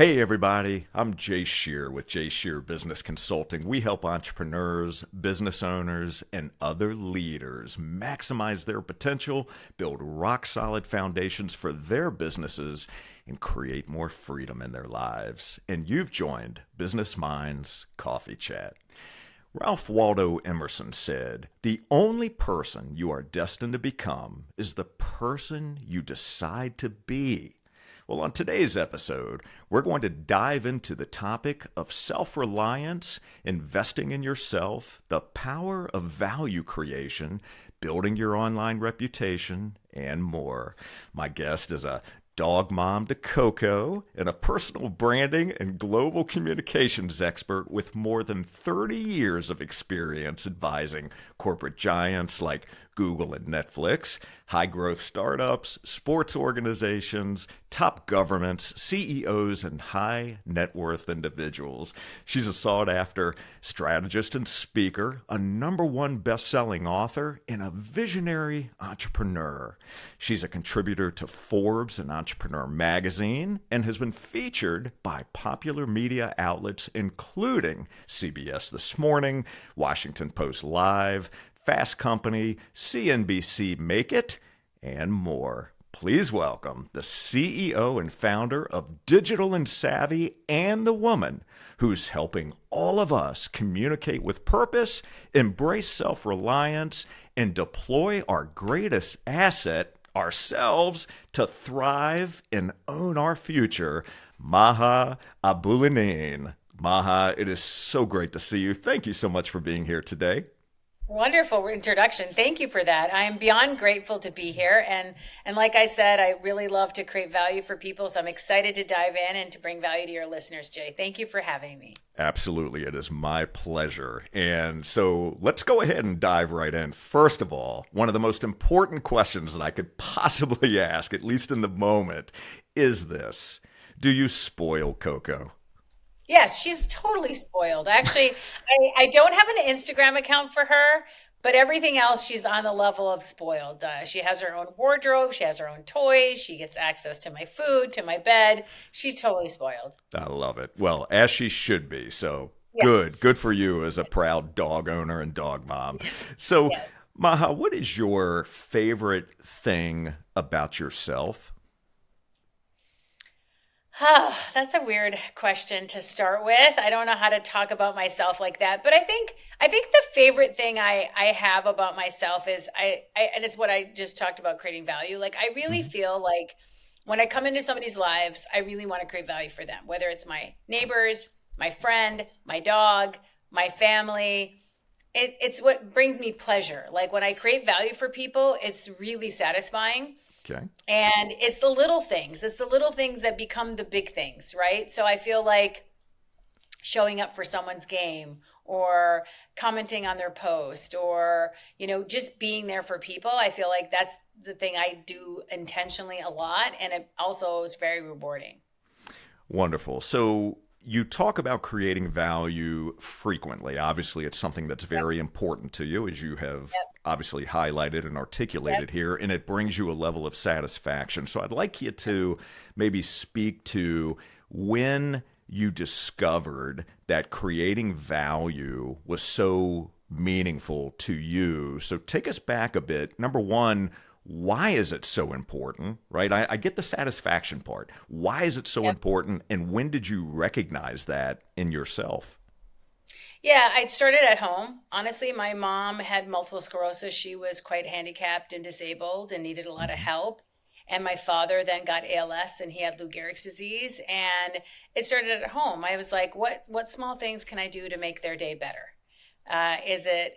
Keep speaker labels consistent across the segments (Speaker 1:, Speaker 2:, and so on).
Speaker 1: Hey everybody, I'm Jay Scherr with Jay Scherr Business Consulting. We help entrepreneurs, business owners, and other leaders maximize their potential, build rock-solid foundations for their businesses, and create more freedom in their lives. And you've joined Business Minds Coffee Chat. Ralph Waldo Emerson said, "The only person you are destined to become is the person you decide to be." Well, on today's episode, we're going to dive into the topic of self-reliance, investing in yourself, the power of value creation, building your online reputation, and more. My guest is a dog mom to Coco and a personal branding and global communications expert with more than 30 years of experience advising corporate giants like Google and Netflix, high-growth startups, sports organizations, top governments, CEOs, and high-net-worth individuals. She's a sought-after strategist and speaker, a #1 best-selling author, and a visionary entrepreneur. She's a contributor to Forbes and Entrepreneur Magazine and has been featured by popular media outlets including CBS This Morning, Washington Post Live, Fast Company, CNBC Make It, and more. Please welcome the CEO and founder of Digital and Savvy and the woman who's helping all of us communicate with purpose, embrace self-reliance, and deploy our greatest asset, ourselves, to thrive and own our future, Maha Abouelenein. Maha, it is so great to see you. Thank you so much for being here today.
Speaker 2: Wonderful introduction. Thank you for that. I am beyond grateful to be here. And like I said, I really love to create value for people. So I'm excited to dive in and to bring value to your listeners, Jay. Thank you for having me.
Speaker 1: Absolutely. It is my pleasure. And so let's go ahead and dive right in. First of all, one of the most important questions that I could possibly ask, at least in the moment, is this: do you spoil Coco?
Speaker 2: Yes, she's totally spoiled. Actually, I don't have an Instagram account for her, but everything else, she's on the level of spoiled. She has her own wardrobe. She has her own toys. She gets access to my food, to my bed. She's totally spoiled.
Speaker 1: I love it. Well, as she should be. So
Speaker 2: Yes.
Speaker 1: good for you as a proud dog owner and dog mom. So,
Speaker 2: Yes.
Speaker 1: Maha, what is your favorite thing about yourself?
Speaker 2: Oh, that's a weird question to start with. I don't know how to talk about myself like that, but I think the favorite thing I have about myself is and it's what I just talked about, creating value. Like I really
Speaker 1: Mhm.
Speaker 2: feel like when I come into somebody's lives, I really want to create value for them, whether it's my neighbors, my friend, my dog, my family. It's what brings me pleasure. Like when I create value for people, it's really satisfying.
Speaker 1: Okay.
Speaker 2: And it's the little things. It's the little things that become the big things, right? So I feel like showing up for someone's game or commenting on their post or, just being there for people. I feel like that's the thing I do intentionally a lot. And it also is very rewarding.
Speaker 1: Wonderful. So you talk about creating value frequently. Obviously, it's something that's
Speaker 2: Yep.
Speaker 1: very important to you, as you have
Speaker 2: Yep.
Speaker 1: obviously highlighted and
Speaker 2: Yep.
Speaker 1: articulated here, and it brings you a level of satisfaction. So I'd like you to maybe speak to when you discovered that creating value was so meaningful to you. So take us back a bit. Number one, why is it so important, right? I get the satisfaction part. Why is it so
Speaker 2: Yep.
Speaker 1: important? And when did you recognize that in yourself?
Speaker 2: Yeah, I started at home. Honestly, my mom had multiple sclerosis. She was quite handicapped and disabled and needed a lot of
Speaker 1: Mhm.
Speaker 2: help. And my father then got ALS and he had Lou Gehrig's disease. And it started at home. I was like, what small things can I do to make their day better? Is it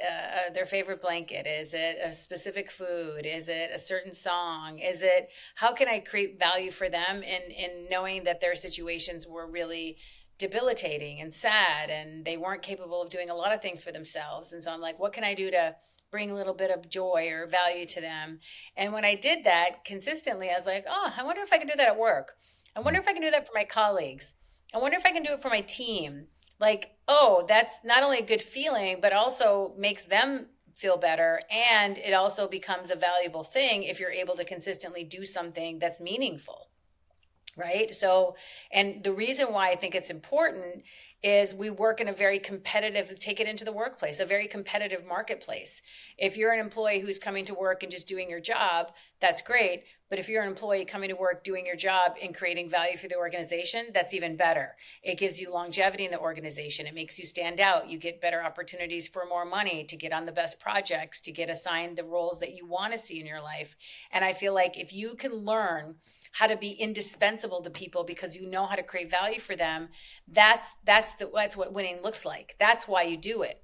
Speaker 2: their favorite blanket? Is it a specific food? Is it a certain song? Is it how can I create value for them in knowing that their situations were really debilitating and sad and they weren't capable of doing a lot of things for themselves. And so I'm like, what can I do to bring a little bit of joy or value to them? And when I did that consistently, I was like, oh, I wonder if I can do that at work. I wonder if I can do that for my colleagues. I wonder if I can do it for my team. Like, oh, that's not only a good feeling, but also makes them feel better. And it also becomes a valuable thing if you're able to consistently do something that's meaningful. right? So, and the reason why I think it's important is we work in a very competitive, take it into the workplace, a very competitive marketplace. If you're an employee who's coming to work and just doing your job, that's great. But if you're an employee coming to work, doing your job and creating value for the organization, that's even better. It gives you longevity in the organization. It makes you stand out. You get better opportunities for more money, to get on the best projects, to get assigned the roles that you want to see in your life. And I feel like if you can learn how to be indispensable to people because you know how to create value for them, that's what winning looks like. That's why you do it.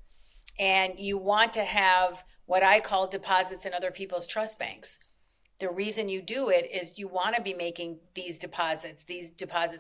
Speaker 2: And you want to have what I call deposits in other people's trust banks. The reason you do it is you want to be making these deposits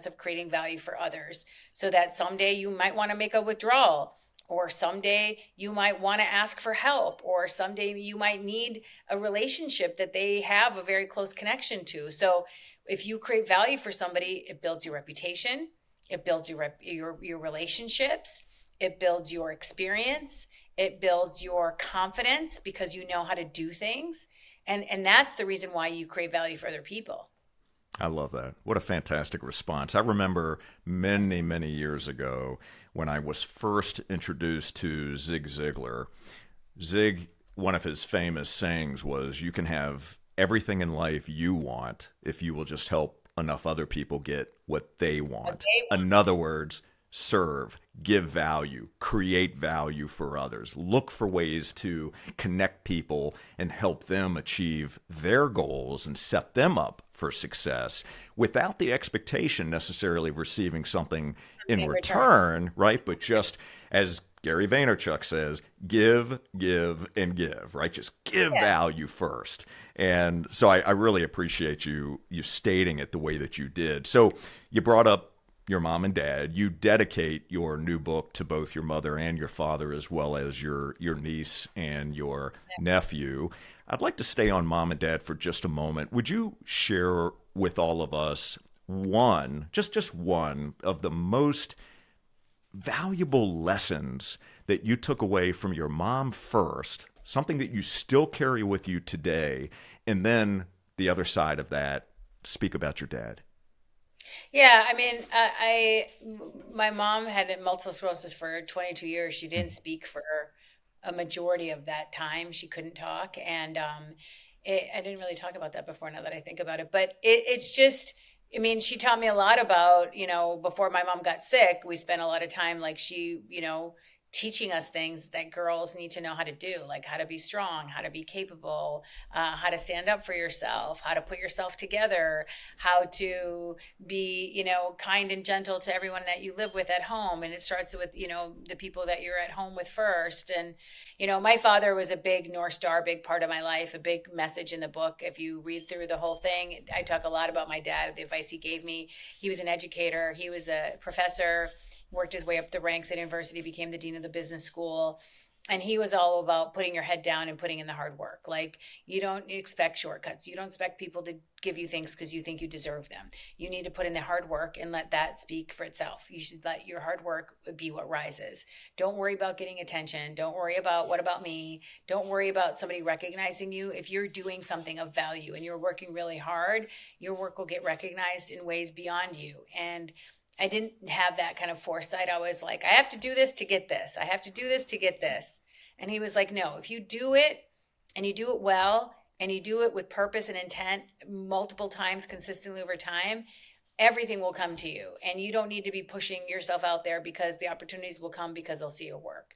Speaker 2: of creating value for others, so that someday you might want to make a withdrawal, or someday you might want to ask for help, or someday you might need a relationship that they have a very close connection to. So if you create value for somebody, it builds your reputation, it builds your relationships, it builds your experience, it builds your confidence because you know how to do things. And that's the reason why you create value for other people.
Speaker 1: I love that. What a fantastic response. I remember many, many years ago when I was first introduced to Zig Ziglar. Zig, one of his famous sayings was, you can have everything in life you want if you will just help enough other people get what they want. In other words, serve, give value, create value for others. Look for ways to connect people and help them achieve their goals and set them up for success without the expectation necessarily of receiving something in return, right? But just as Gary Vaynerchuk says, give, and give, right? Just give value first. And so I really appreciate you stating it the way that you did. So you brought up your mom and dad. You dedicate your new book to both your mother and your father, as well as your niece and your nephew. I'd like to stay on mom and dad for just a moment. Would you share with all of us just one of the most valuable lessons that you took away from your mom first, something that you still carry with you today, and then the other side of that, speak about your dad?
Speaker 2: Yeah, I mean, my mom had multiple sclerosis for 22 years. She didn't speak for a majority of that time. She couldn't talk, and I didn't really talk about that before. Now that I think about it, but it's just, I mean, she taught me a lot about, before my mom got sick, we spent a lot of time, like, she, teaching us things that girls need to know how to do, like how to be strong, how to be capable, how to stand up for yourself, how to put yourself together, how to be, kind and gentle to everyone that you live with at home. And it starts with, the people that you're at home with first. And, my father was a big North Star, big part of my life, a big message in the book. If you read through the whole thing, I talk a lot about my dad, the advice he gave me. He was an educator. He was a professor, worked his way up the ranks at university, became the dean of the business school. And he was all about putting your head down and putting in the hard work. Like, you don't expect shortcuts. You don't expect people to give you things because you think you deserve them. You need to put in the hard work and let that speak for itself. You should let your hard work be what rises. Don't worry about getting attention. Don't worry about what about me. Don't worry about somebody recognizing you. If you're doing something of value and you're working really hard, your work will get recognized in ways beyond you. And I didn't have that kind of foresight. I was like, I have to do this to get this. I have to do this to get this. And he was like, no, if you do it and you do it well and you do it with purpose and intent multiple times consistently over time, everything will come to you. And you don't need to be pushing yourself out there, because the opportunities will come because they'll see your work.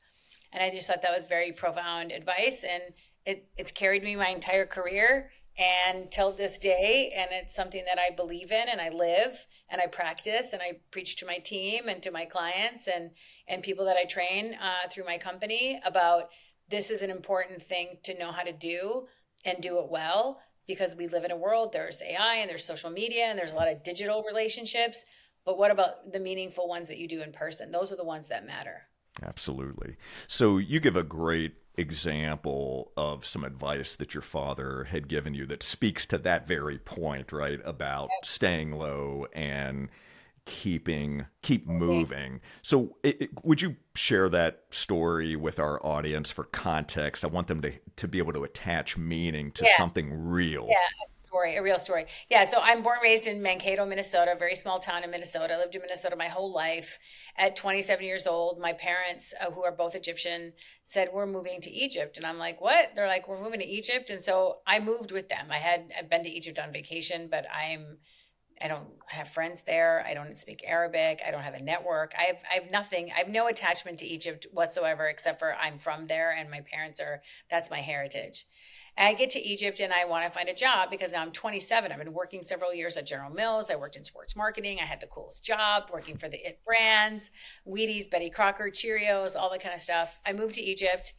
Speaker 2: And I just thought that was very profound advice. And it's carried me my entire career and till this day. And it's something that I believe in and I live and I practice and I preach to my team and to my clients and people that I train through my company about, this is an important thing to know how to do and do it well, because we live in a world, there's AI and there's social media and there's a lot of digital relationships. But what about the meaningful ones that you do in person? Those are the ones that matter.
Speaker 1: Absolutely. So you give a great example of some advice that your father had given you that speaks to that very point, right? About staying low and keep moving. So would you share that story with our audience for context? I want them to be able to attach meaning to something real.
Speaker 2: Yeah, story, a real story. Yeah, so I'm born and raised in Mankato, Minnesota, a very small town in Minnesota. I lived in Minnesota my whole life. At 27 years old, my parents, who are both Egyptian, said, we're moving to Egypt. And I'm like, what? They're like, we're moving to Egypt. And so I moved with them. I've been to Egypt on vacation, but I don't have friends there. I don't speak Arabic. I don't have a network. I have nothing. I have no attachment to Egypt whatsoever, except for I'm from there and my parents that's my heritage. And I get to Egypt and I want to find a job because now I'm 27. I've been working several years at General Mills. I worked in sports marketing. I had the coolest job working for the IT brands, Wheaties, Betty Crocker, Cheerios, all that kind of stuff. I moved to Egypt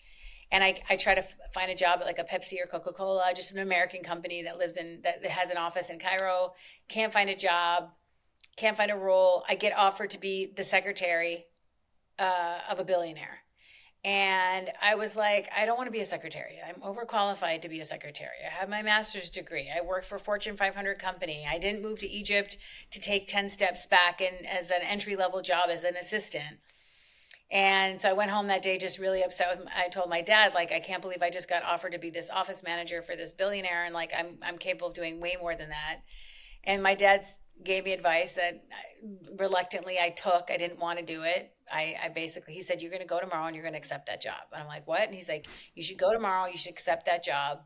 Speaker 2: and I try to find a job at like a Pepsi or Coca-Cola, just an American company that has an office in Cairo. Can't find a job, can't find a role. I get offered to be the secretary of a billionaire. And I was like, I don't want to be a secretary. I'm overqualified to be a secretary. I have my master's degree. I work for a Fortune 500 company. I didn't move to Egypt to take 10 steps back and as an entry-level job as an assistant. And so I went home that day just really upset I told my dad, like, I can't believe I just got offered to be this office manager for this billionaire. And like, I'm capable of doing way more than that. And my dad gave me advice that reluctantly I took. I didn't want to do it. He said, you're going to go tomorrow and you're going to accept that job. And I'm like, what? And he's like, you should go tomorrow. You should accept that job.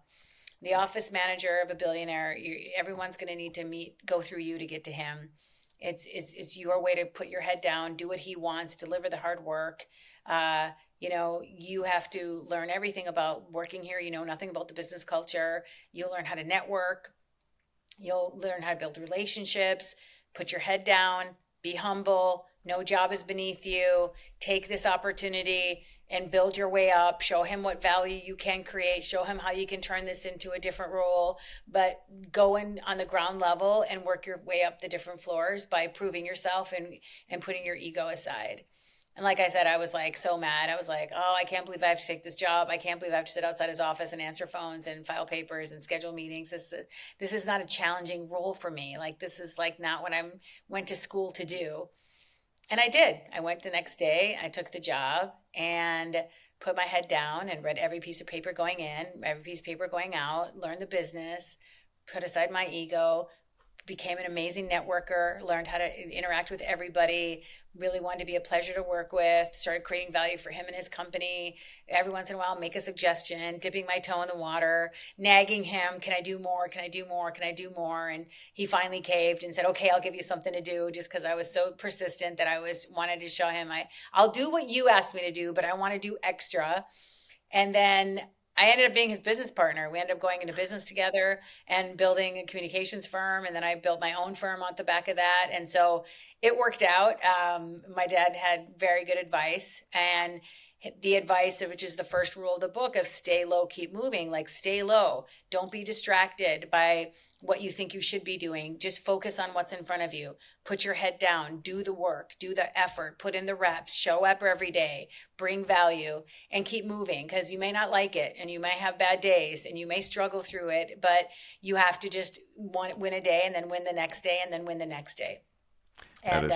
Speaker 2: The office manager of a billionaire, everyone's going to need to go through you to get to him. It's your way to put your head down, do what he wants, deliver the hard work. You have to learn everything about working here. You know nothing about the business culture. You'll learn how to network. You'll learn how to build relationships, put your head down, be humble. No job is beneath you. Take this opportunity and build your way up. Show him what value you can create. Show him how you can turn this into a different role. But go in on the ground level and work your way up the different floors by proving yourself and putting your ego aside. And like I said, I was like so mad. I was like, oh, I can't believe I have to take this job. I can't believe I have to sit outside his office and answer phones and file papers and schedule meetings. This is not a challenging role for me. Like, this is like not what I went to school to do. And I did. I went the next day. I took the job and put my head down and read every piece of paper going in, every piece of paper going out, learned the business, put aside my ego, became an amazing networker, learned how to interact with everybody, really wanted to be a pleasure to work with, started creating value for him and his company. Every once in a while, make a suggestion, dipping my toe in the water, nagging him, can I do more? Can I do more? Can I do more? And he finally caved and said, okay, I'll give you something to do, just because I was so persistent that I wanted to show him, I'll do what you asked me to do, but I want to do extra. And then I ended up being his business partner. We ended up going into business together and building a communications firm. And then I built my own firm on the back of that. And so it worked out. My dad had very good advice, and the advice, which is the first rule of the book, of stay low, keep moving. Like, stay low. Don't be distracted by what you think you should be doing. Just focus on what's in front of you. Put your head down, do the work, do the effort, put in the reps, show up every day, bring value, and keep moving, because you may not like it and you may have bad days and you may struggle through it, but you have to just win a day and then win the next day and then win the next day. And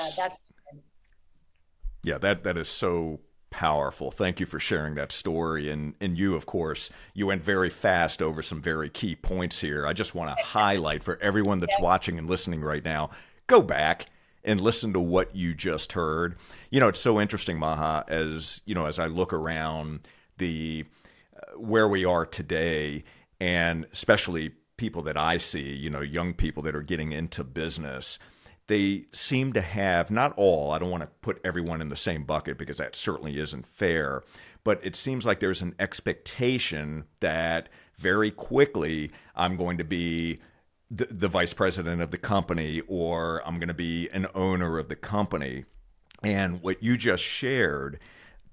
Speaker 1: that is so powerful. Thank you for sharing that story. And you, of course, you went very fast over some very key points here. I just want to highlight for everyone that's watching and listening right now, go back and listen to what you just heard. It's so interesting, Maha, as I look around where we are today, and especially people that I see, young people that are getting into business. They seem to have, not all, I don't want to put everyone in the same bucket because that certainly isn't fair, but it seems like there's an expectation that very quickly I'm going to be the vice president of the company, or I'm going to be an owner of the company. And what you just shared,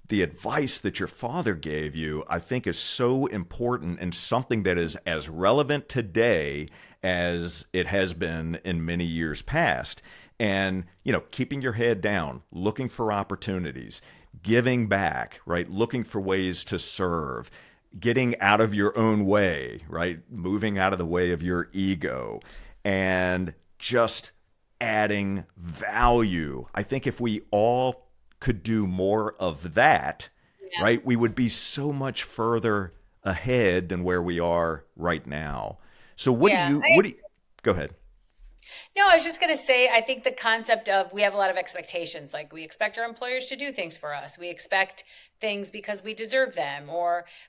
Speaker 1: the advice that your father gave you, I think is so important and something that is as relevant today as it has been in many years past. And, keeping your head down, looking for opportunities, giving back, right? Looking for ways to serve, getting out of your own way, right? Moving out of the way of your ego, and just adding value. I think if we all could do more of that, right, we would be so much further ahead than where we are right now. So what do you Go ahead.
Speaker 2: No, I was just going to say, I think the concept of we have a lot of expectations. Like we expect our employers to do things for us. We expect things because we deserve them,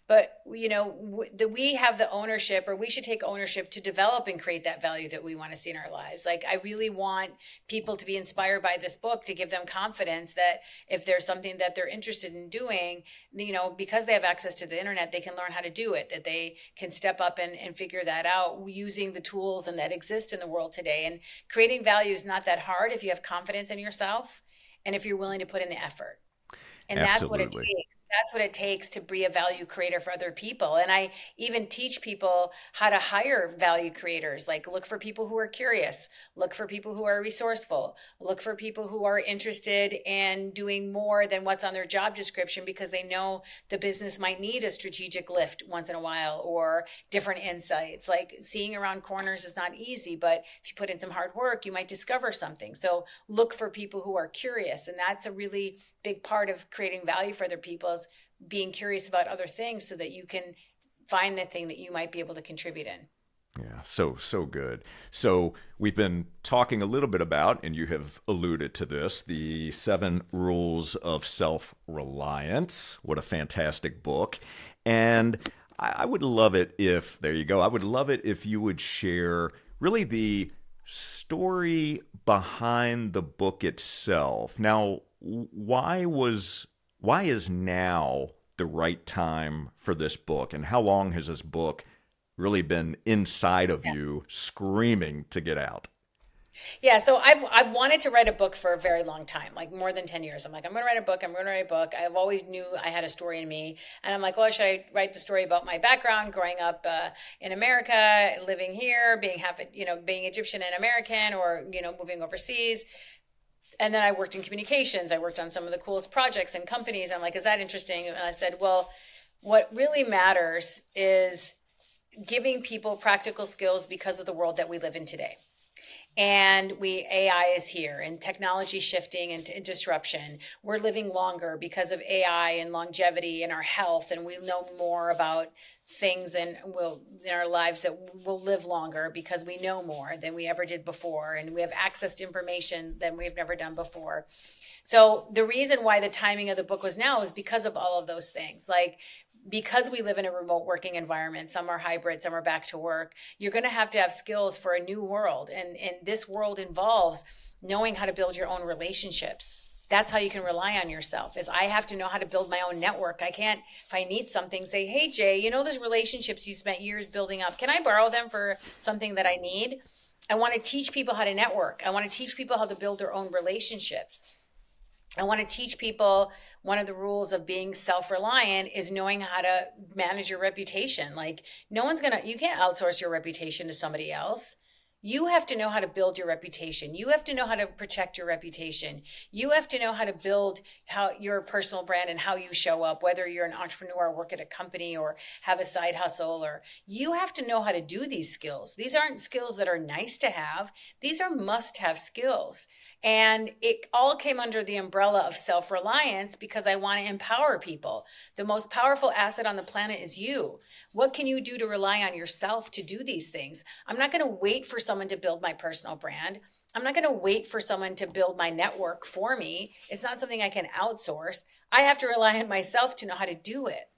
Speaker 2: but we have the ownership, or we should take ownership to develop and create that value that we want to see in our lives. Like I really want people to be inspired by this book, to give them confidence that if there's something that they're interested in doing, because they have access to the internet, they can learn how to do it, that they can step up and figure that out using the tools and that exist in the world today. And creating value is not that hard if you have confidence in yourself and if you're willing to put in the effort. And that's what it takes. That's what it takes to be a value creator for other people. And I even teach people how to hire value creators. Like look for people who are curious, look for people who are resourceful, look for people who are interested in doing more than what's on their job description, because they know the business might need a strategic lift once in a while or different insights. Like seeing around corners is not easy, but if you put in some hard work, you might discover something. So look for people who are curious. And that's a really big part of creating value for other people, is being curious about other things so that you can find the thing that you might be able to contribute in.
Speaker 1: Yeah, so good. So we've been talking a little bit about, and you have alluded to this, the 7 Rules of Self-Reliance. What a fantastic book. And I would love it if, there you go, I would love it if you would share really the story behind the book itself. Now, why is now the right time for this book? And how long has this book really been inside of you screaming to get out?
Speaker 2: Yeah, so I've wanted to write a book for a very long time, like more than 10 years. I'm like, I'm going to write a book. I'm going to write a book. I've always knew I had a story in me. And I'm like, well, should I write the story about my background, growing up in America, living here, being Egyptian and American, or, moving overseas? And then I worked in communications. I worked on some of the coolest projects and companies. I'm like, is that interesting? And I said, well, what really matters is giving people practical skills because of the world that we live in today. And AI is here, and technology shifting and disruption. We're living longer because of AI and longevity and our health, and we know more about things in our lives that will live longer because we know more than we ever did before, and we have access to information than we've never done before. So the reason why the timing of the book was now is because of all of those things. Like, because we live in a remote working environment, some are hybrid, some are back to work, you're going to have skills for a new world. And this world involves knowing how to build your own relationships. That's how you can rely on yourself, is I have to know how to build my own network. I can't, if I need something, say, hey, Jay, those relationships you spent years building up, can I borrow them for something that I need? I want to teach people how to network. I want to teach people how to build their own relationships. I want to teach people one of the rules of being self-reliant is knowing how to manage your reputation. Like you can't outsource your reputation to somebody else. You have to know how to build your reputation. You have to know how to protect your reputation. You have to know how to build your personal brand and how you show up, whether you're an entrepreneur, work at a company, or have a side hustle, or you have to know how to do these skills. These aren't skills that are nice to have. These are must-have skills. And it all came under the umbrella of self-reliance because I want to empower people. The most powerful asset on the planet is you. What can you do to rely on yourself to do these things? I'm not going to wait for someone to build my personal brand. I'm not going to wait for someone to build my network for me. It's not something I can outsource. I have to rely on myself to know how to do it.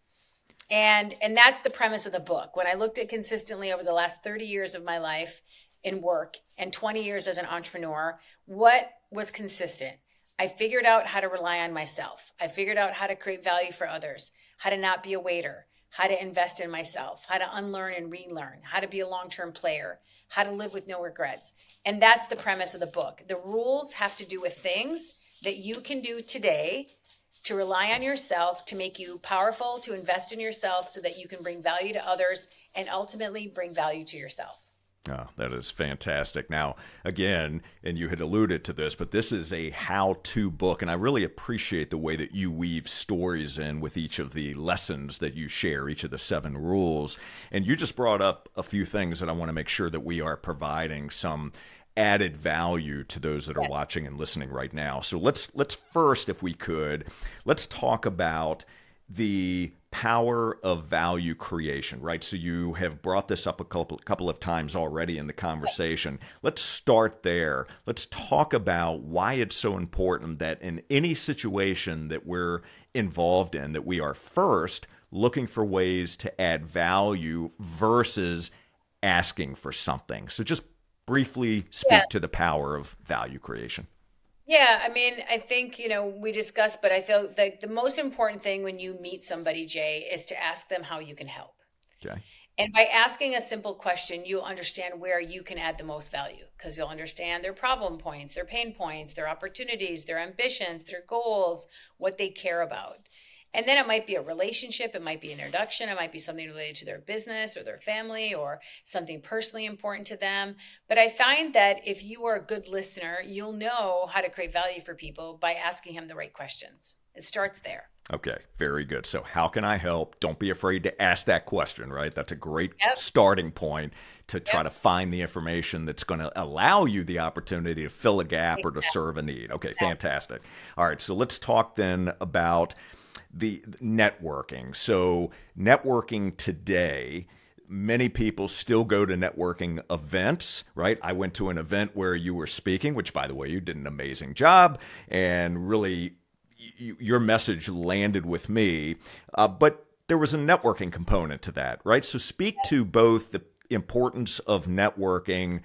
Speaker 2: And that's the premise of the book. When I looked at consistently over the last 30 years of my life in work and 20 years as an entrepreneur, what was consistent? I figured out how to rely on myself. I figured out how to create value for others, how to not be a waiter, how to invest in myself, how to unlearn and relearn, how to be a long-term player, how to live with no regrets. And that's the premise of the book. The rules have to do with things that you can do today to rely on yourself, to make you powerful, to invest in yourself so that you can bring value to others and ultimately bring value to yourself.
Speaker 1: Oh, that is fantastic. Now, again, and you had alluded to this, but this is a how-to book, and I really appreciate the way that you weave stories in with each of the lessons that you share, each of the 7 rules. And you just brought up a few things that I want to make sure that we are providing some added value to those that are watching and listening right now. So let's first, if we could, let's talk about the power of value creation, right? So you have brought this up a couple of times already in the conversation. Let's start there. Let's talk about why it's so important that in any situation that we're involved in, that we are first looking for ways to add value versus asking for something. So just briefly
Speaker 2: Yeah.
Speaker 1: speak to the power of value creation.
Speaker 2: Yeah, I mean, I think, we discussed, but I feel like the most important thing when you meet somebody, Jay, is to ask them how you can help.
Speaker 1: Okay.
Speaker 2: And by asking a simple question, you'll understand where you can add the most value because you'll understand their problem points, their pain points, their opportunities, their ambitions, their goals, what they care about. And then it might be a relationship, it might be an introduction, it might be something related to their business or their family or something personally important to them. But I find that if you are a good listener, you'll know how to create value for people by asking him the right questions. It starts there.
Speaker 1: Okay, very good. So how can I help? Don't be afraid to ask that question, right? That's a great
Speaker 2: Yep.
Speaker 1: starting point to try
Speaker 2: Yep.
Speaker 1: to find the information that's going to allow you the opportunity to fill a gap or to
Speaker 2: Exactly.
Speaker 1: serve a need. Okay, fantastic. All right, so let's talk then about the networking. So networking today, many people still go to networking events, right? I went to an event where you were speaking, which by the way, you did an amazing job and really your message landed with me. But there was a networking component to that, right? So speak to both the importance of networking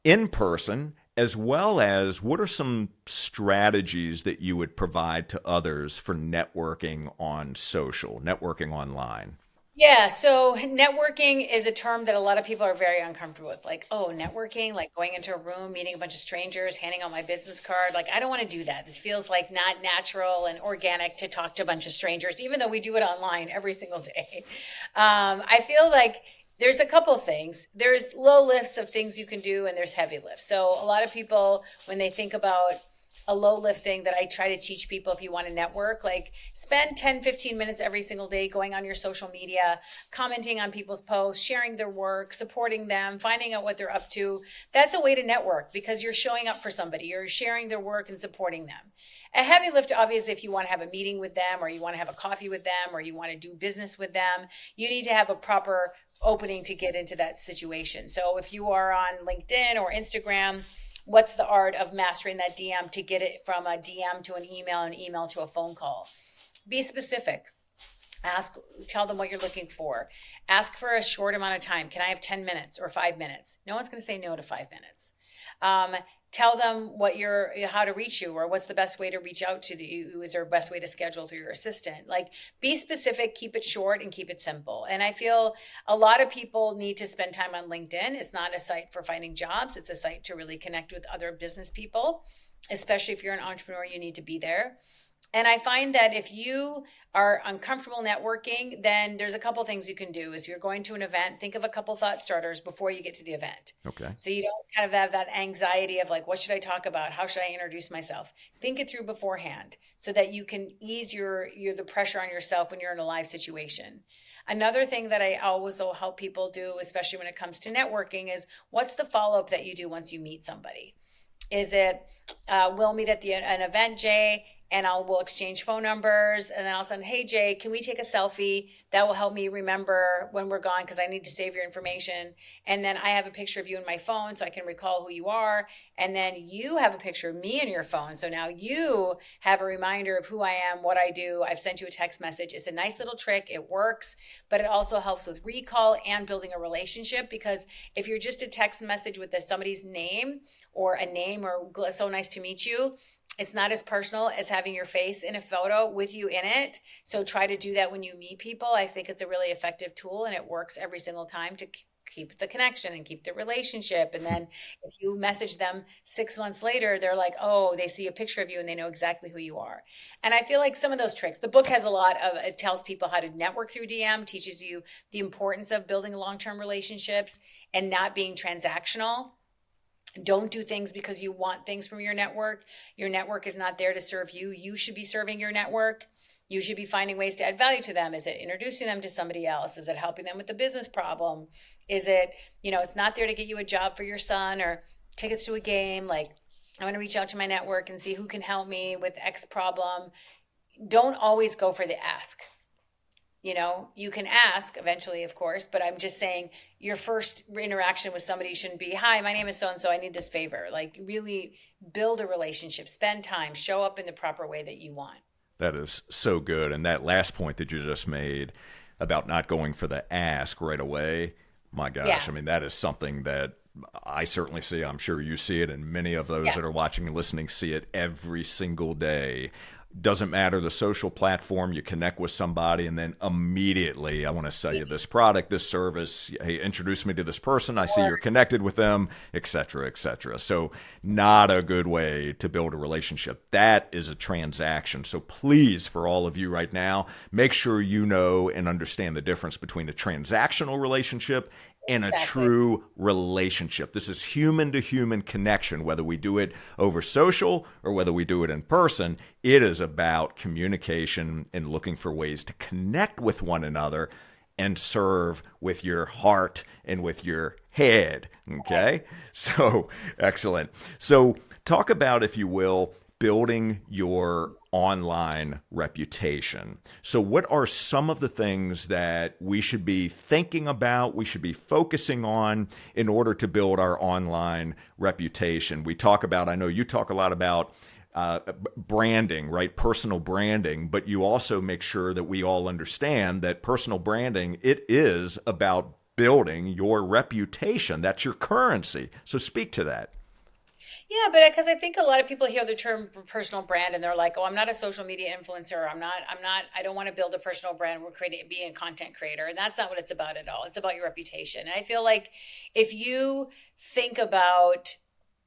Speaker 1: in person as well as what are some strategies that you would provide to others for networking on social, networking online?
Speaker 2: Yeah, so networking is a term that a lot of people are very uncomfortable with. Like, oh, networking, like going into a room, meeting a bunch of strangers, handing out my business card. Like, I don't want to do that. This feels like not natural and organic to talk to a bunch of strangers, even though we do it online every single day. I feel like there's a couple things. There's low lifts of things you can do, and there's heavy lifts. So a lot of people, when they think about a low lift thing that I try to teach people if you want to network, like spend 10, 15 minutes every single day going on your social media, commenting on people's posts, sharing their work, supporting them, finding out what they're up to. That's a way to network because you're showing up for somebody, you're sharing their work and supporting them. A heavy lift, obviously, if you want to have a meeting with them or you want to have a coffee with them or you want to do business with them, you need to have a proper opening to get into that situation. So if you are on LinkedIn or Instagram, what's the art of mastering that DM to get it from a DM to an email to a phone call? Be specific. Tell them what you're looking for. Ask for a short amount of time. Can I have 10 minutes or 5 minutes? No one's going to say no to 5 minutes. Tell them how to reach you or what's the best way to reach out to you. Is there a best way to schedule through your assistant? Like, be specific, keep it short and keep it simple. And I feel a lot of people need to spend time on LinkedIn. It's not a site for finding jobs. It's a site to really connect with other business people, especially if you're an entrepreneur, you need to be there. And I find that if you are uncomfortable networking, then there's a couple things you can do. Is you're going to an event, think of a couple thought starters before you get to the event.
Speaker 1: Okay.
Speaker 2: So you don't kind of have that anxiety of like, what should I talk about? How should I introduce myself? Think it through beforehand so that you can ease the pressure on yourself when you're in a live situation. Another thing that I always will help people do, especially when it comes to networking, is what's the follow-up that you do once you meet somebody? Is it, we'll meet at an event, Jay, and we'll exchange phone numbers, and then I'll send, hey, Jay, can we take a selfie? That will help me remember when we're gone because I need to save your information. And then I have a picture of you in my phone so I can recall who you are. And then you have a picture of me in your phone. So now you have a reminder of who I am, what I do. I've sent you a text message. It's a nice little trick. It works, but it also helps with recall and building a relationship, because if you're just a text message with somebody's name or so nice to meet you, it's not as personal as having your face in a photo with you in it. So try to do that when you meet people. I think it's a really effective tool and it works every single time to keep the connection and keep the relationship. And then if you message them 6 months later, they're like, oh, they see a picture of you and they know exactly who you are. And I feel like some of those tricks, the book has a lot of, it tells people how to network through DM, teaches you the importance of building long-term relationships and not being transactional. Don't do things because you want things from your network. Your network is not there to serve you. You should be serving your network. You should be finding ways to add value to them. Is it introducing them to somebody else? Is it helping them with a business problem? Is it, it's not there to get you a job for your son or tickets to a game. Like, I want to reach out to my network and see who can help me with X problem. Don't always go for the ask. You can ask eventually, of course, but I'm just saying your first interaction with somebody shouldn't be, hi, my name is so-and-so, I need this favor. Like, really build a relationship, spend time, show up in the proper way that you want.
Speaker 1: That is so good. And that last point that you just made about not going for the ask right away, my gosh,
Speaker 2: Yeah.
Speaker 1: I mean, that is something that I certainly see. I'm sure you see it, and many of those
Speaker 2: Yeah.
Speaker 1: that are watching and listening see it every single day. Doesn't matter the social platform, you connect with somebody, and then immediately, I want to sell you this product, this service. Hey, introduce me to this person. I see you're connected with them, et cetera, et cetera. So not a good way to build a relationship. That is a transaction. So please, for all of you right now, make sure you know and understand the difference between a transactional relationship and a true relationship. This is human to human connection, whether we do it over social or whether we do it in person. It is about communication and looking for ways to connect with one another and serve with your heart and with your head. Okay? So, excellent. So, talk about, if you will, building your online reputation. So what are some of the things that we should be thinking about, we should be focusing on in order to build our online reputation? We talk about, I know you talk a lot about branding, right? Personal branding, but you also make sure that we all understand that personal branding, it is about building your reputation. That's your currency. So speak to that.
Speaker 2: Yeah, but because I think a lot of people hear the term personal brand and they're like, "Oh, I'm not a social media influencer. I don't want to build a personal brand. We're being a content creator." And that's not what it's about at all. It's about your reputation. And I feel like if you think about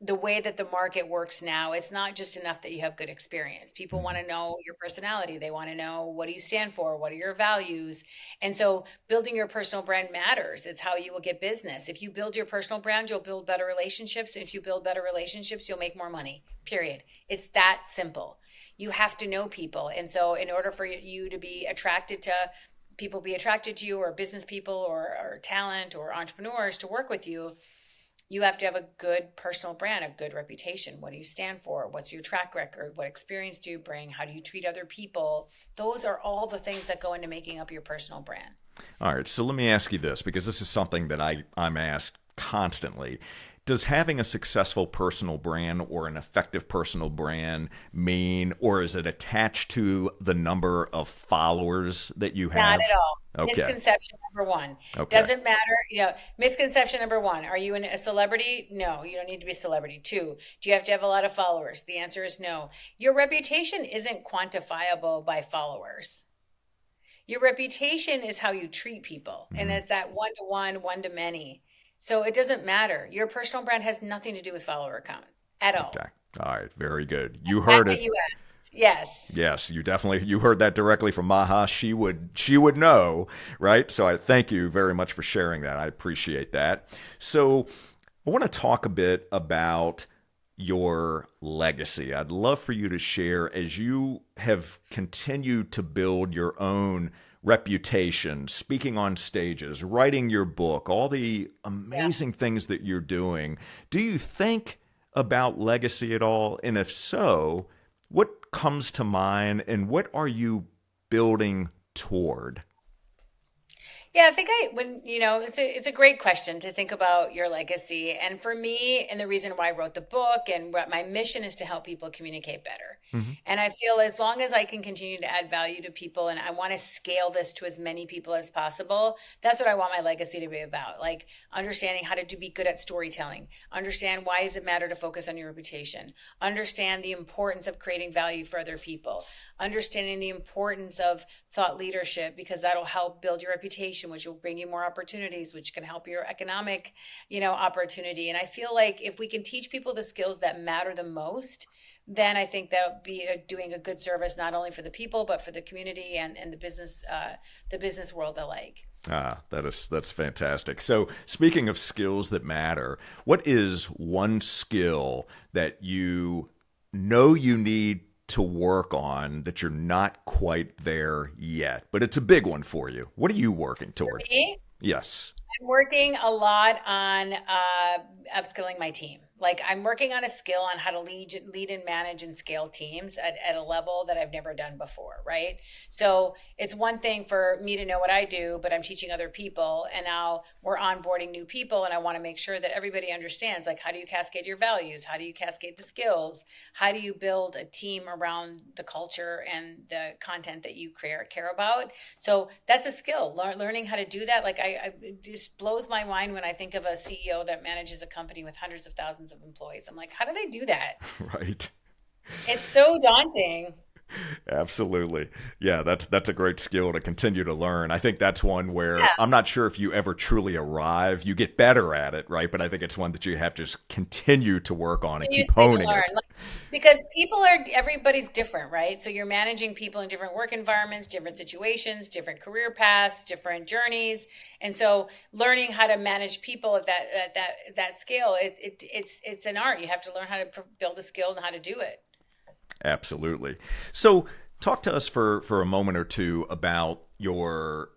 Speaker 2: the way that the market works now, it's not just enough that you have good experience. People want to know your personality. They want to know, what do you stand for? What are your values? And so building your personal brand matters. It's how you will get business. If you build your personal brand, you'll build better relationships. If you build better relationships, you'll make more money, period. It's that simple. You have to know people. And so in order for you to be attracted to people, be attracted to you, or business people or talent or entrepreneurs to work with you, you have to have a good personal brand, a good reputation. What do you stand for? What's your track record? What experience do you bring? How do you treat other people? Those are all the things that go into making up your personal brand.
Speaker 1: All right, so let me ask you this, because this is something that I'm asked constantly. Does having a successful personal brand or an effective personal brand mean, or is it attached to the number of followers that you have?
Speaker 2: Not at all.
Speaker 1: Okay.
Speaker 2: Misconception number one.
Speaker 1: Okay.
Speaker 2: Doesn't matter. Misconception number one. Are you a celebrity? No, you don't need to be a celebrity. Two, do you have to have a lot of followers? The answer is no. Your reputation isn't quantifiable by followers. Your reputation is how you treat people. And it's that one-to-one, one-to-many. So it doesn't matter. Your personal brand has nothing to do with follower count at all.
Speaker 1: Okay. All right. Very good. You heard it.
Speaker 2: You asked. Yes.
Speaker 1: Yes, you heard that directly from Maha. She would know, right? So I thank you very much for sharing that. I appreciate that. So I want to talk a bit about your legacy. I'd love for you to share, as you have continued to build your own reputation, speaking on stages, writing your book, all the amazing things that you're doing. Do you think about legacy at all? And if so, what comes to mind and what are you building toward?
Speaker 2: Yeah, I think it's a great question to think about your legacy. And for me, and the reason why I wrote the book and what my mission is to help people communicate better. And I feel as long as I can continue to add value to people and I want to scale this to as many people as possible, that's what I want my legacy to be about. Like understanding how to be good at storytelling, understand why does it matter to focus on your reputation, understand the importance of creating value for other people, understanding the importance of thought leadership, because that'll help build your reputation, which will bring you more opportunities, which can help your economic, opportunity. And I feel like if we can teach people the skills that matter the most, then I think that'll be doing a good service, not only for the people, but for the community and the business world alike.
Speaker 1: That's fantastic. So speaking of skills that matter, what is one skill that you know you need to work on that you're not quite there yet, but it's a big one for you? What are you working toward?
Speaker 2: For me?
Speaker 1: Yes.
Speaker 2: I'm working a lot on upskilling my team. Like I'm working on a skill on how to lead and manage and scale teams at a level that I've never done before, right? So it's one thing for me to know what I do, but I'm teaching other people, and now we're onboarding new people, and I want to make sure that everybody understands, like, how do you cascade your values? How do you cascade the skills? How do you build a team around the culture and the content that you care about? So that's a skill, learning how to do that. Like it just blows my mind when I think of a CEO that manages a company with hundreds of thousands of employees. I'm like, how do they do that?
Speaker 1: Right.
Speaker 2: It's so daunting.
Speaker 1: Absolutely. Yeah, that's a great skill to continue to learn. I think that's one where
Speaker 2: Yeah.
Speaker 1: I'm not sure if you ever truly arrive. You get better at it, right? But I think it's one that you have to just continue to work on and keep
Speaker 2: Continuously to
Speaker 1: honing
Speaker 2: learn.
Speaker 1: it.
Speaker 2: Like, because everybody's different, right? So you're managing people in different work environments, different situations, different career paths, different journeys. And so learning how to manage people at that scale, it's an art. You have to learn how to build a skill and how to do it.
Speaker 1: Absolutely. So, talk to us for a moment or two about your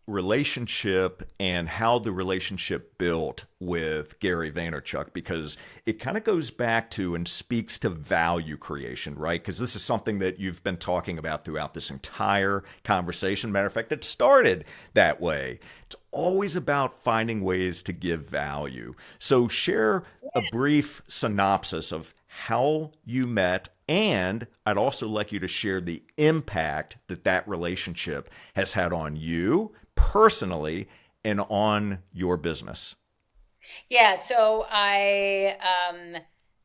Speaker 1: relationship and how the relationship built with Gary Vaynerchuk, because it kind of goes back to and speaks to value creation, right? Because this is something that you've been talking about throughout this entire conversation. Matter of fact, it started that way. It's always about finding ways to give value. So share a brief synopsis of how you met, and I'd also like you to share the impact that relationship has had on you personally and on your business.
Speaker 2: Yeah, so I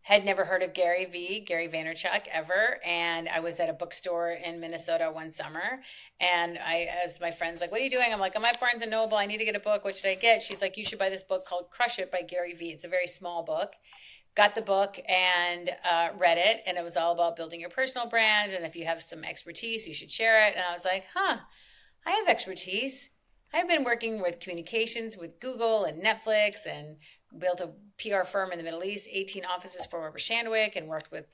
Speaker 2: had never heard of Gary Vee, Gary Vaynerchuk, ever. And I was at a bookstore in Minnesota one summer. And I asked my friends, like, what are you doing? I'm like, I'm at Barnes and Noble. I need to get a book. What should I get? She's like, you should buy this book called Crush It by Gary Vee. It's a very small book. Got the book and read it. And it was all about building your personal brand. And if you have some expertise, you should share it. And I was like, I have expertise. I've been working with communications with Google and Netflix and built a PR firm in the Middle East, 18 offices for Weber Shandwick, and worked with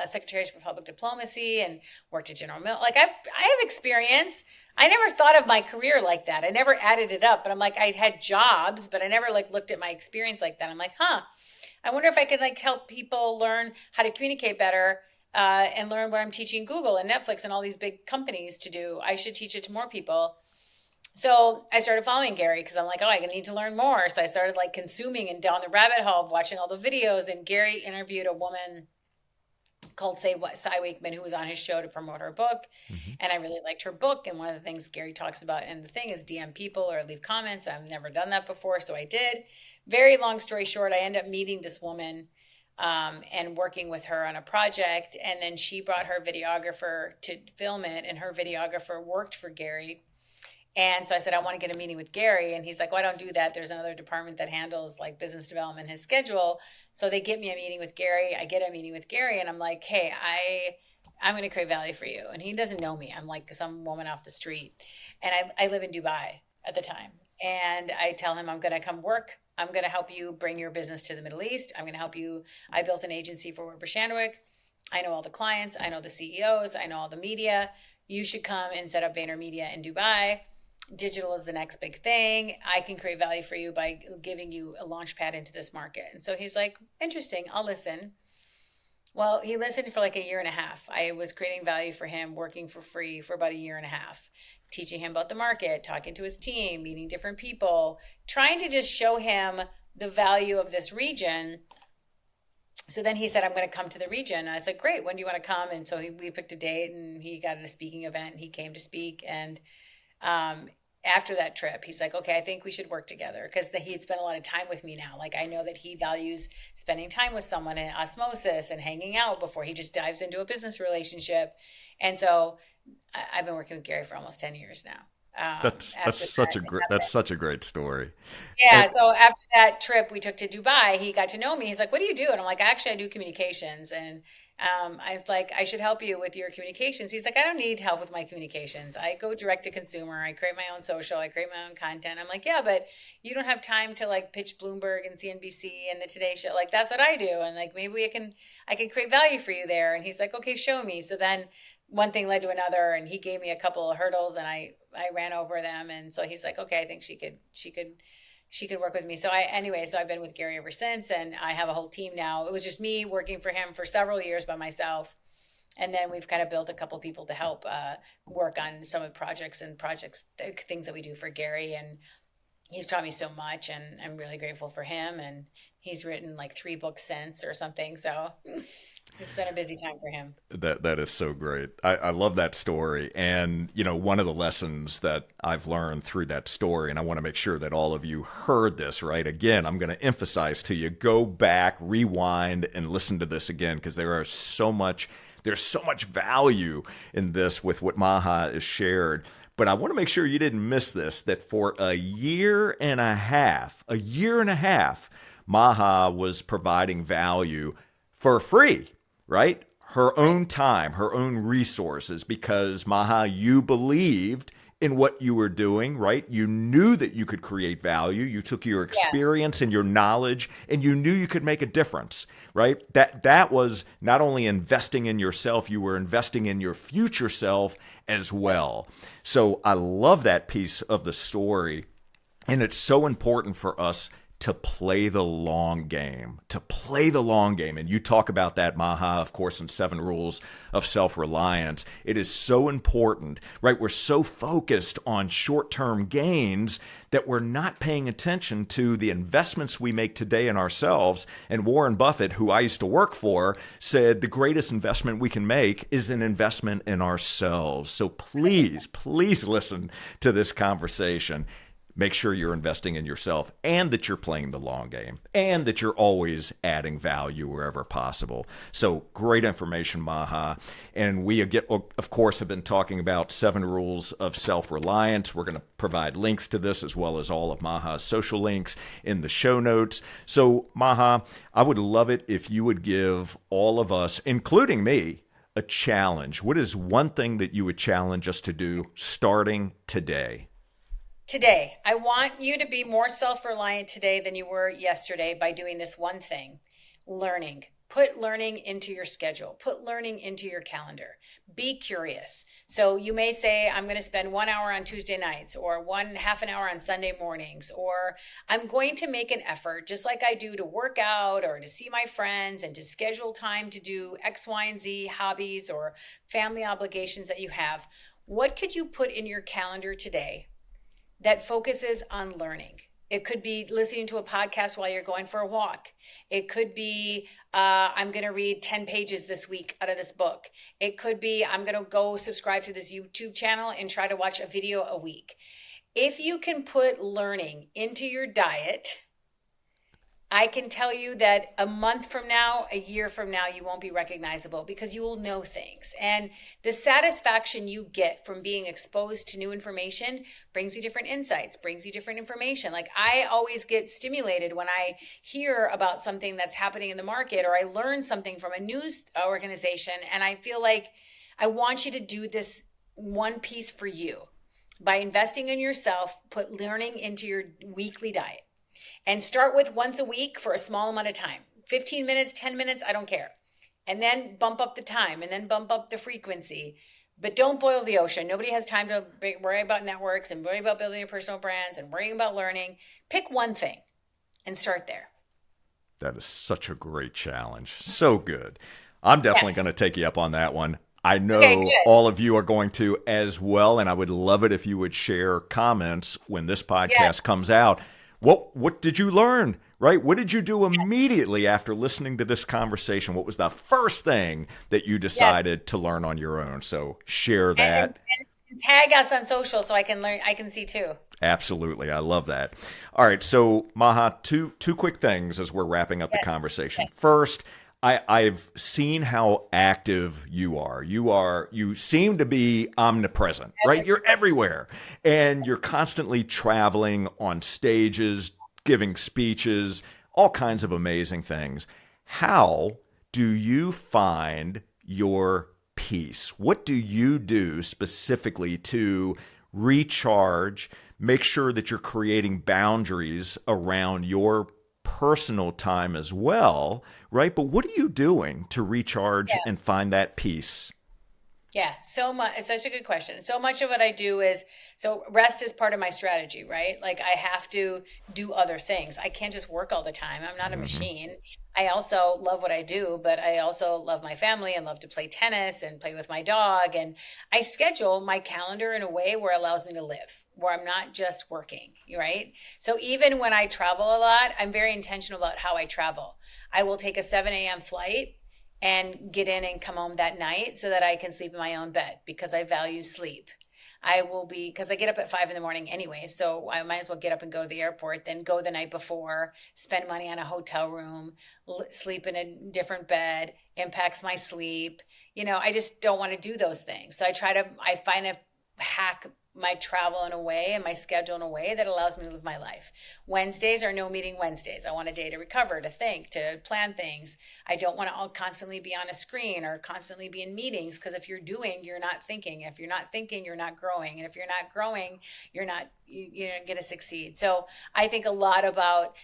Speaker 2: secretaries for public diplomacy, and worked at General Mills. Like I have experience. I never thought of my career like that. I never added it up, but I'm like, I had jobs, but I never like looked at my experience like that. I'm like, I wonder if I could like help people learn how to communicate better. And learn what I'm teaching Google and Netflix and all these big companies to do. I should teach it to more people. So I started following Gary because I'm like, I need to learn more. So I started like consuming and down the rabbit hole of watching all the videos. And Gary interviewed a woman called Cy Wakeman, who was on his show to promote her book. Mm-hmm. And I really liked her book. And one of the things Gary talks about in the thing is DM people or leave comments. I've never done that before. So I did. Very long story short, I ended up meeting this woman and working with her on a project. And then she brought her videographer to film it. And her videographer worked for Gary. And so I said, I want to get a meeting with Gary. And he's like, well, I don't do that. There's another department that handles like business development, his schedule. So they get me a meeting with Gary. I get a meeting with Gary and I'm like, hey, I'm going to create value for you. And he doesn't know me. I'm like some woman off the street. And I live in Dubai at the time. And I tell him I'm going to come work. I'm going to help you bring your business to the Middle East. I'm going to help you. I built an agency for Weber Shandwick. I know all the clients. I know the CEOs. I know all the media. You should come and set up VaynerMedia in Dubai. Digital is the next big thing. I can create value for you by giving you a launch pad into this market. And so he's like, interesting, I'll listen. Well, he listened for like a year and a half. I was creating value for him, working for free for about a year and a half, teaching him about the market, talking to his team, meeting different people, trying to just show him the value of this region. So then he said, I'm going to come to the region. And I said, great, when do you want to come? And so we picked a date and he got at a speaking event and he came to speak. And after that trip, he's like, okay, I think we should work together, because he'd spent a lot of time with me now. Like I know that he values spending time with someone and osmosis and hanging out before he just dives into a business relationship. And so I've been working with Gary for almost 10 years now.
Speaker 1: That's such a great story.
Speaker 2: Yeah. So after that trip we took to Dubai, he got to know me. He's like, what do you do? And I'm like, actually, I do communications. And I was like, I should help you with your communications. He's like, I don't need help with my communications. I go direct to consumer. I create my own social. I create my own content. I'm like, yeah, but you don't have time to like pitch Bloomberg and CNBC and the Today Show. Like, that's what I do. And like, maybe I can create value for you there. And he's like, okay, show me. So then one thing led to another, and he gave me a couple of hurdles and I ran over them. And so he's like, okay, I think she could she could work with me. So I've been with Gary ever since, and I have a whole team now. It was just me working for him for several years by myself. And then we've kind of built a couple people to help work on some of the projects, things that we do for Gary. And he's taught me so much, and I'm really grateful for him. And he's written like 3 books since or something. So it's been a busy time for him.
Speaker 1: That is so great. I love that story. And, one of the lessons that I've learned through that story, and I want to make sure that all of you heard this, right? Again, I'm going to emphasize to you, go back, rewind, and listen to this again, because there's so much value in this with what Maha has shared. But I want to make sure you didn't miss this, that for a year and a half, Maha was providing value for free, right? Her own time, her own resources, because Maha, you believed in what you were doing, right? You knew that you could create value. You took your experience and your knowledge, and you knew you could make a difference, right? That was not only investing in yourself, you were investing in your future self as well. So I love that piece of the story. And it's so important for us to play the long game, And you talk about that, Maha, of course, in 7 Rules of Self-Reliance. It is so important, right? We're so focused on short-term gains that we're not paying attention to the investments we make today in ourselves. And Warren Buffett, who I used to work for, said the greatest investment we can make is an investment in ourselves. So please listen to this conversation. Make sure you're investing in yourself, and that you're playing the long game, and that you're always adding value wherever possible. So great information, Maha. And we, of course, have been talking about 7 Rules of Self-Reliance. We're going to provide links to this, as well as all of Maha's social links, in the show notes. So Maha, I would love it if you would give all of us, including me, a challenge. What is one thing that you would challenge us to do starting today?
Speaker 2: Today, I want you to be more self-reliant today than you were yesterday by doing this one thing: learning. Put learning into your schedule. Put learning into your calendar. Be curious. So you may say, I'm going to spend 1 hour on Tuesday nights, or half an hour on Sunday mornings, or I'm going to make an effort, just like I do to work out or to see my friends, and to schedule time to do X, Y, and Z hobbies or family obligations that you have. What could you put in your calendar today that focuses on learning? It could be listening to a podcast while you're going for a walk. It could be, I'm going to read 10 pages this week out of this book. It could be, I'm going to go subscribe to this YouTube channel and try to watch a video a week. If you can put learning into your diet, I can tell you that a month from now, a year from now, you won't be recognizable, because you will know things. And the satisfaction you get from being exposed to new information brings you different insights, brings you different information. Like, I always get stimulated when I hear about something that's happening in the market, or I learn something from a news organization, and I feel like I want you to do this one piece for you. By investing in yourself, put learning into your weekly diet. And start with once a week for a small amount of time. 15 minutes, 10 minutes, I don't care. And then bump up the time, and then bump up the frequency. But don't boil the ocean. Nobody has time to worry about networks and worry about building your personal brands and worrying about learning. Pick one thing and start there.
Speaker 1: That is such a great challenge. So good. I'm definitely going to take you up on that one. I know all of you are going to as well, and I would love it if you would share comments when this podcast comes out. What did you learn, right? What did you do immediately after listening to this conversation? What was the first thing that you decided to learn on your own? So share that.
Speaker 2: And tag us on social so I can learn. I can see too.
Speaker 1: Absolutely. I love that. All right. So Maha, two quick things as we're wrapping up the conversation. First, I've seen how active you are. You seem to be omnipresent, right? You're everywhere, and you're constantly traveling on stages, giving speeches, all kinds of amazing things. How do you find your peace? What do you do specifically to recharge, make sure that you're creating boundaries around your personal time as well, right? But what are you doing to recharge and find that peace?
Speaker 2: Yeah, so much. It's such a good question. So much of what I do is so rest is part of my strategy, right? Like I have to do other things. I can't just work all the time. I'm not a
Speaker 1: Hmm.
Speaker 2: machine. I also love what I do, but I also love my family and love to play tennis and play with my dog. And I schedule my calendar in a way where it allows me to live, where I'm not just working, right? So even when I travel a lot, I'm very intentional about how I travel. I will take a 7 a.m. flight and get in and come home that night so that I can sleep in my own bed because I value sleep. I will be, because I get up at 5 in the morning anyway. So I might as well get up and go to the airport, then go the night before, spend money on a hotel room, sleep in a different bed, impacts my sleep. I just don't want to do those things. So I find a hack my travel in a way and my schedule in a way that allows me to live my life. Wednesdays are no meeting Wednesdays. I want a day to recover, to think, to plan things. I don't want to all constantly be on a screen or constantly be in meetings because if you're doing, you're not thinking. If you're not thinking, you're not growing. And if you're not growing, you're not going to succeed. So I think a lot about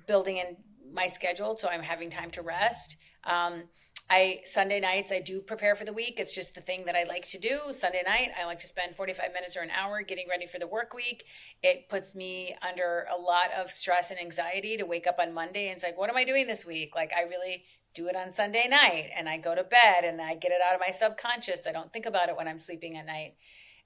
Speaker 2: building in my schedule so I'm having time to rest. Sunday nights I do prepare for the week. It's just the thing that I like to do. Sunday night I like to spend 45 minutes or an hour getting ready for the work week. It puts me under a lot of stress and anxiety to wake up on Monday and it's like, what am I doing this week? Like I really do it on Sunday night and I go to bed and I get it out of my subconscious. I don't think about it when I'm sleeping at night.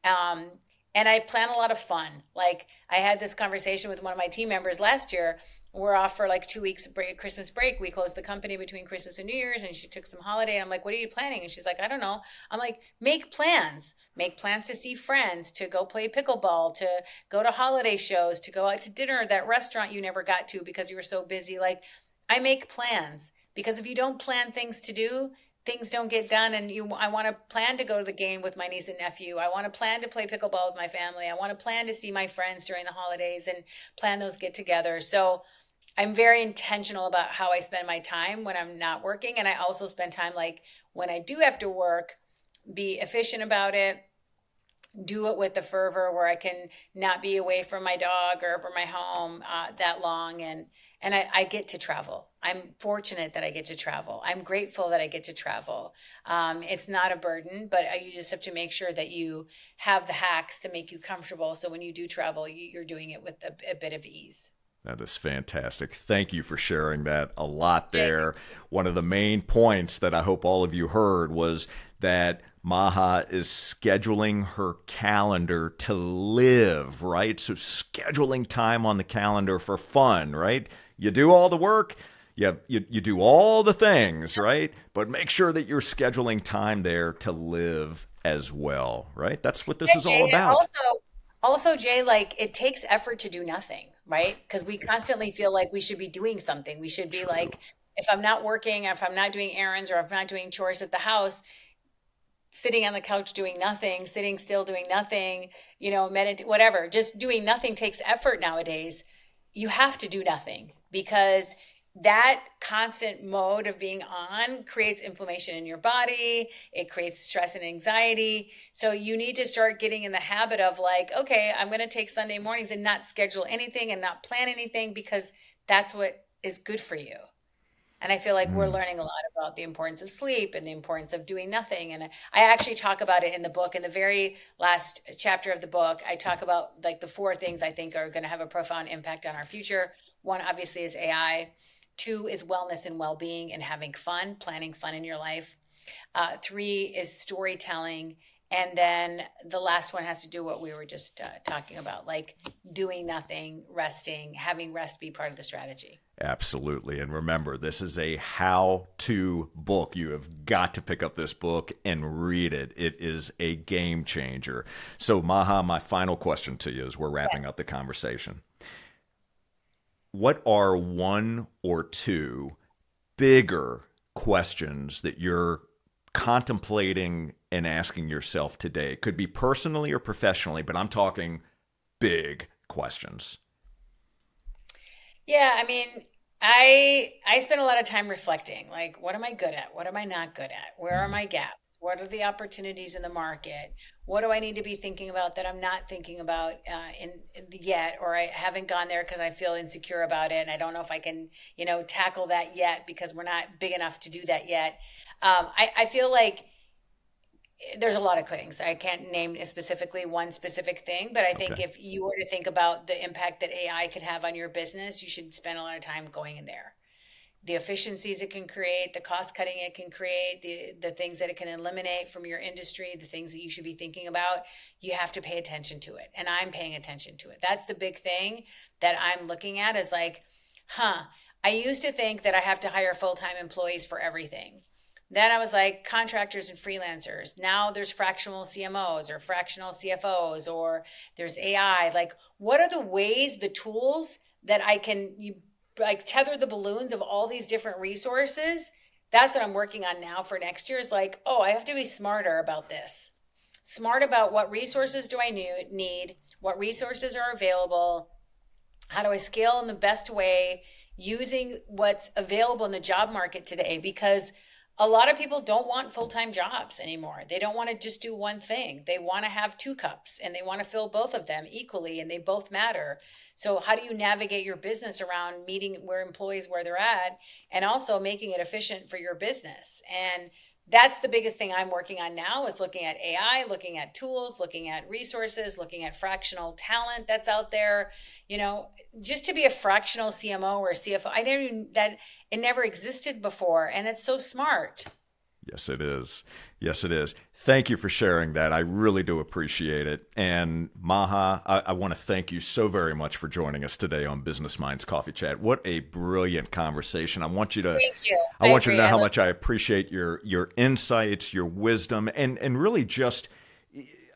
Speaker 2: Um, and I plan a lot of fun. Like I had this conversation with one of my team members last year. We're off for like 2 weeks break, Christmas break. We closed the company between Christmas and New Year's and she took some holiday. And I'm like, what are you planning? And she's like, I don't know. I'm like, make plans to see friends, to go play pickleball, to go to holiday shows, to go out to dinner at that restaurant you never got to because you were so busy. Like I make plans because if you don't plan things to do, things don't get done. And I want to plan to go to the game with my niece and nephew. I want to plan to play pickleball with my family. I want to plan to see my friends during the holidays and plan those get together. So I'm very intentional about how I spend my time when I'm not working. And I also spend time like when I do have to work, be efficient about it, do it with the fervor where I can not be away from my dog or from my home that long. And I get to travel. I'm fortunate that I get to travel. I'm grateful that I get to travel. It's not a burden, but you just have to make sure that you have the hacks to make you comfortable. So when you do travel, you're doing it with a bit of ease.
Speaker 1: That is fantastic. Thank you for sharing that a lot
Speaker 2: Yeah.
Speaker 1: there. One of the main points that I hope all of you heard was that Maha is scheduling her calendar to live, right? So scheduling time on the calendar for fun, right? You do all the work, you do all the things, right? But make sure that you're scheduling time there to live as well, right? That's what this
Speaker 2: And
Speaker 1: is all
Speaker 2: Jay, and
Speaker 1: about.
Speaker 2: also Jay, like it takes effort to do nothing, right? Because we constantly feel like we should be doing something. We should be
Speaker 1: True.
Speaker 2: like, if I'm not working, if I'm not doing errands, or if I'm not doing chores at the house, sitting on the couch doing nothing, sitting still doing nothing, meditate, whatever, just doing nothing takes effort nowadays. You have to do nothing because that constant mode of being on creates inflammation in your body. It creates stress and anxiety. So you need to start getting in the habit of like, okay, I'm going to take Sunday mornings and not schedule anything and not plan anything because that's what is good for you. And I feel like we're
Speaker 1: Mm.
Speaker 2: learning a lot about the importance of sleep and the importance of doing nothing. And I actually talk about it in the book. In the very last chapter of the book, I talk about like the 4 things I think are going to have a profound impact on our future. One, obviously, is AI. 2 is wellness and well-being and having fun, planning fun in your life. 3 is storytelling. And then the last one has to do what we were just talking about, like doing nothing, resting, having rest be part of the strategy.
Speaker 1: Absolutely. And remember, this is a how-to book. You have got to pick up this book and read it. It is a game changer. So, Maha, my final question to you as we're wrapping
Speaker 2: Yes.
Speaker 1: up the conversation. What are 1 or 2 bigger questions that you're contemplating and asking yourself today? It could be personally or professionally, but I'm talking big questions.
Speaker 2: Yeah, I mean, I spend a lot of time reflecting, like what am I good at? What am I not good at? Where are
Speaker 1: Mm.
Speaker 2: my gaps? What are the opportunities in the market? What do I need to be thinking about that I'm not thinking about yet, or I haven't gone there because I feel insecure about it, and I don't know if I can, tackle that yet because we're not big enough to do that yet. I feel like there's a lot of things. I can't name specifically one specific thing, but I think if you were to think about the impact that AI could have on your business, you should spend a lot of time going in there. The efficiencies it can create, the cost cutting it can create, the things that it can eliminate from your industry, the things that you should be thinking about, you have to pay attention to it. And I'm paying attention to it. That's the big thing that I'm looking at is like, I used to think that I have to hire full-time employees for everything. Then I was like contractors and freelancers. Now there's fractional CMOs or fractional CFOs, or there's AI. Like, what are the ways, the tools that I can like tether the balloons of all these different resources? That's what I'm working on now for next year is like, oh, I have to be smarter about this. Smart about what resources do I need, what resources are available, how do I scale in the best way using what's available in the job market today, because a lot of people don't want full-time jobs anymore. They don't want to just do one thing. They want to have two cups and they want to fill both of them equally, and they both matter. So how do you navigate your business around meeting employees where they're at and also making it efficient for your business? And that's the biggest thing I'm working on now is looking at AI, looking at tools, looking at resources, looking at fractional talent that's out there. Just to be a fractional CMO or CFO, I never even, that it never existed before, and it's so smart.
Speaker 1: Yes, it is. Yes, it is. Thank you for sharing that. I really do appreciate it. And Maha, I want to thank you so very much for joining us today on Business Minds Coffee Chat. What a brilliant conversation. I want you to
Speaker 2: Thank you.
Speaker 1: I want you to know how much I appreciate your insights, your wisdom, and really just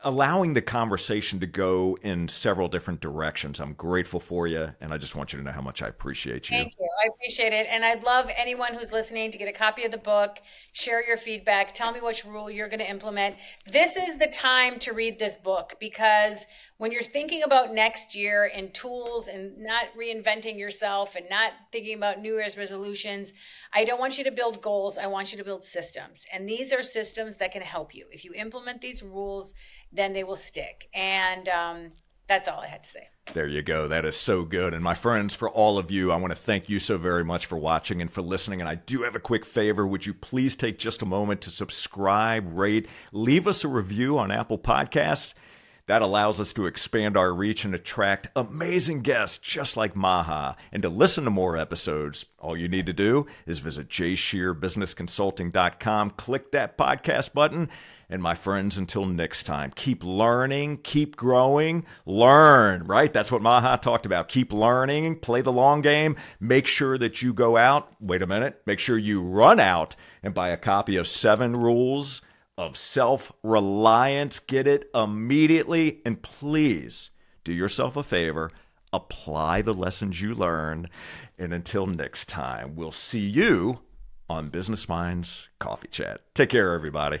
Speaker 1: allowing the conversation to go in several different directions. I'm grateful for you, and I just want you to know how much I appreciate you.
Speaker 2: Thank you. I appreciate it. And I'd love anyone who's listening to get a copy of the book, share your feedback, tell me which rule you're going to implement. This is the time to read this book, because when you're thinking about next year and tools and not reinventing yourself and not thinking about New Year's resolutions, I don't want you to build goals. I want you to build systems. And these are systems that can help you. If you implement these rules, then they will stick. And that's all I had to say.
Speaker 1: There you go. That is so good. And my friends, for all of you, I want to thank you so very much for watching and for listening. And I do have a quick favor. Would you please take just a moment to subscribe, rate, leave us a review on Apple Podcasts? That allows us to expand our reach and attract amazing guests just like Maha. And to listen to more episodes, all you need to do is visit jscherbusinessconsulting.com, click that podcast button. And my friends, until next time, keep learning, keep growing, learn, right? That's what Maha talked about. Keep learning, play the long game. Make sure that you go out, make sure you run out and buy a copy of 7 Rules of Self-Reliance. Get it immediately. And please do yourself a favor, apply the lessons you learned. And until next time, we'll see you on Business Minds Coffee Chat. Take care, everybody.